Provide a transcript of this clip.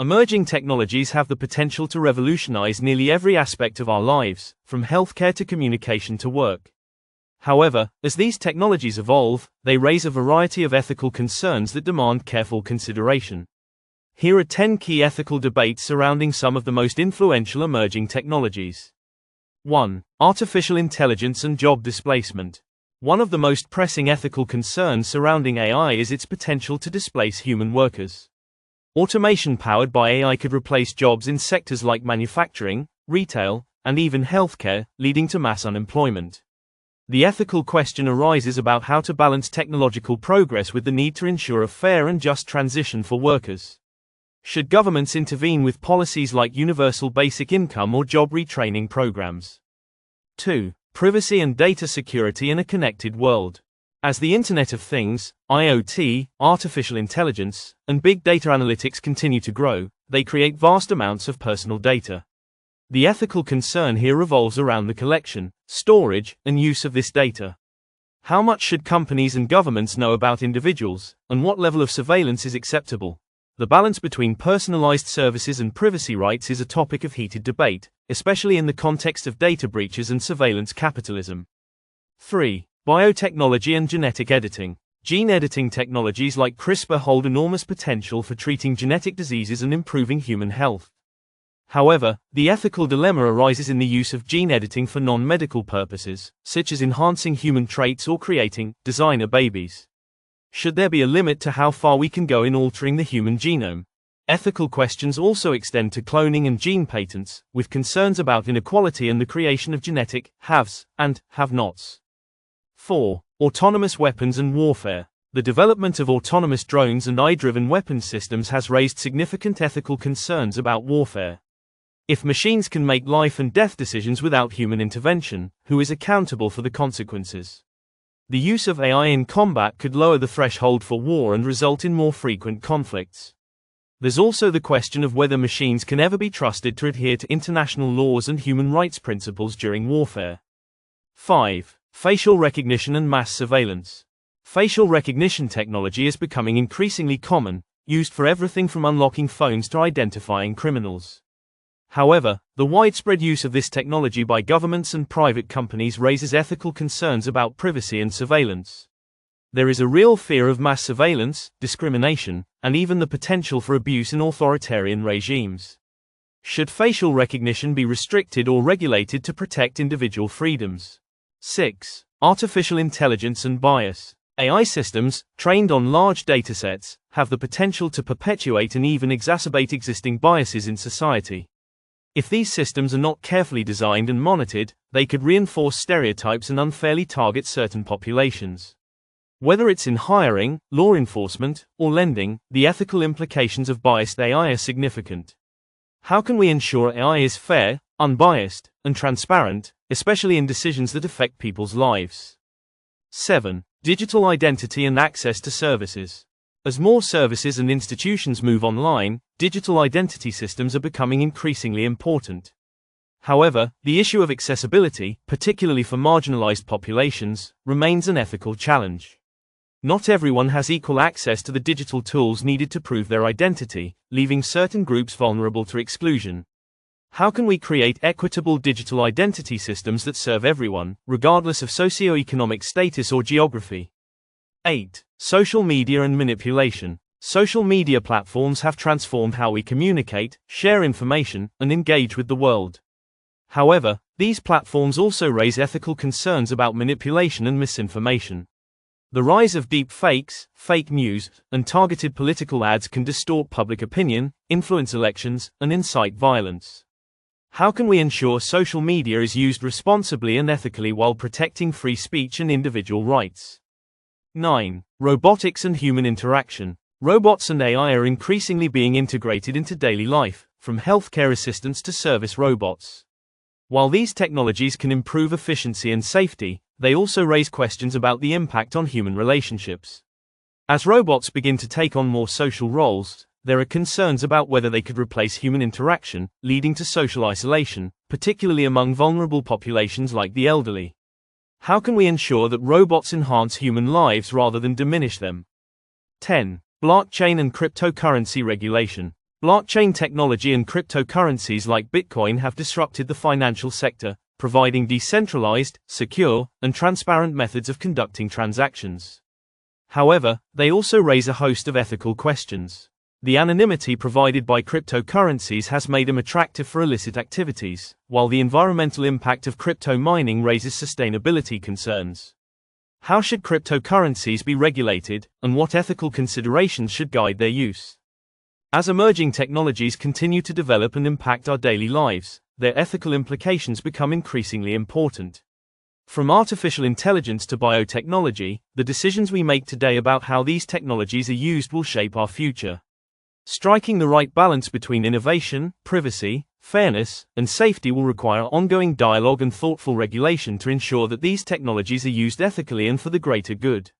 Emerging technologies have the potential to revolutionize nearly every aspect of our lives, from healthcare to communication to work. However, as these technologies evolve, they raise a variety of ethical concerns that demand careful consideration. Here are 10 key ethical debates surrounding some of the most influential emerging technologies. 1. Artificial intelligence and job displacement. One of the most pressing ethical concerns surrounding AI is its potential to displace human workers. Automation powered by AI could replace jobs in sectors like manufacturing, retail, and even healthcare, leading to mass unemployment. The ethical question arises about how to balance technological progress with the need to ensure a fair and just transition for workers. Should governments intervene with policies like universal basic income or job retraining programs? 2. Privacy and data security in a connected world. As the Internet of Things, IoT, artificial intelligence, and big data analytics continue to grow, they create vast amounts of personal data. The ethical concern here revolves around the collection, storage, and use of this data. How much should companies and governments know about individuals, and what level of surveillance is acceptable? The balance between personalized services and privacy rights is a topic of heated debate, especially in the context of data breaches and surveillance capitalism. 3. Biotechnology and genetic editing. Gene editing technologies like CRISPR hold enormous potential for treating genetic diseases and improving human health. However, the ethical dilemma arises in the use of gene editing for non-medical purposes, such as enhancing human traits or creating designer babies. Should there be a limit to how far we can go in altering the human genome? Ethical questions also extend to cloning and gene patents, with concerns about inequality and the creation of genetic haves and have-nots. 4. Autonomous weapons and warfare. The development of autonomous drones and AI-driven weapons systems has raised significant ethical concerns about warfare. If machines can make life and death decisions without human intervention, who is accountable for the consequences? The use of AI in combat could lower the threshold for war and result in more frequent conflicts. There's also the question of whether machines can ever be trusted to adhere to international laws and human rights principles during warfare. 5. Facial recognition and mass surveillance. Facial recognition technology is becoming increasingly common, used for everything from unlocking phones to identifying criminals. However, the widespread use of this technology by governments and private companies raises ethical concerns about privacy and surveillance. There is a real fear of mass surveillance, discrimination, and even the potential for abuse in authoritarian regimes. Should facial recognition be restricted or regulated to protect individual freedoms? 6. Artificial intelligence and bias. AI systems, trained on large datasets, have the potential to perpetuate and even exacerbate existing biases in society. If these systems are not carefully designed and monitored, they could reinforce stereotypes and unfairly target certain populations. Whether it's in hiring, law enforcement, or lending, the ethical implications of biased AI are significant. How can we ensure AI is fair, unbiased, and transparent, especially in decisions that affect people's lives? 7. Digital identity and access to services. As more services and institutions move online, digital identity systems are becoming increasingly important. However, the issue of accessibility, particularly for marginalized populations, remains an ethical challenge. Not everyone has equal access to the digital tools needed to prove their identity, leaving certain groups vulnerable to exclusion. How can we create equitable digital identity systems that serve everyone, regardless of socioeconomic status or geography? 8. Social media and manipulation. Social media platforms have transformed how we communicate, share information, and engage with the world. However, these platforms also raise ethical concerns about manipulation and misinformation. The rise of deep fakes, fake news, and targeted political ads can distort public opinion, influence elections, and incite violence. How can we ensure social media is used responsibly and ethically while protecting free speech and individual rights? 9. Robotics and human interaction. Robots and AI are increasingly being integrated into daily life, from healthcare assistants to service robots. While these technologies can improve efficiency and safety, they also raise questions about the impact on human relationships. As robots begin to take on more social roles, there are concerns about whether they could replace human interaction, leading to social isolation, particularly among vulnerable populations like the elderly. How can we ensure that robots enhance human lives rather than diminish them? 10. Blockchain and cryptocurrency regulation. Blockchain technology and cryptocurrencies like Bitcoin have disrupted the financial sector, providing decentralized, secure, and transparent methods of conducting transactions. However, they also raise a host of ethical questions. The anonymity provided by cryptocurrencies has made them attractive for illicit activities, while the environmental impact of crypto mining raises sustainability concerns. How should cryptocurrencies be regulated, and what ethical considerations should guide their use? As emerging technologies continue to develop and impact our daily lives, their ethical implications become increasingly important. From artificial intelligence to biotechnology, the decisions we make today about how these technologies are used will shape our future. Striking the right balance between innovation, privacy, fairness, and safety will require ongoing dialogue and thoughtful regulation to ensure that these technologies are used ethically and for the greater good.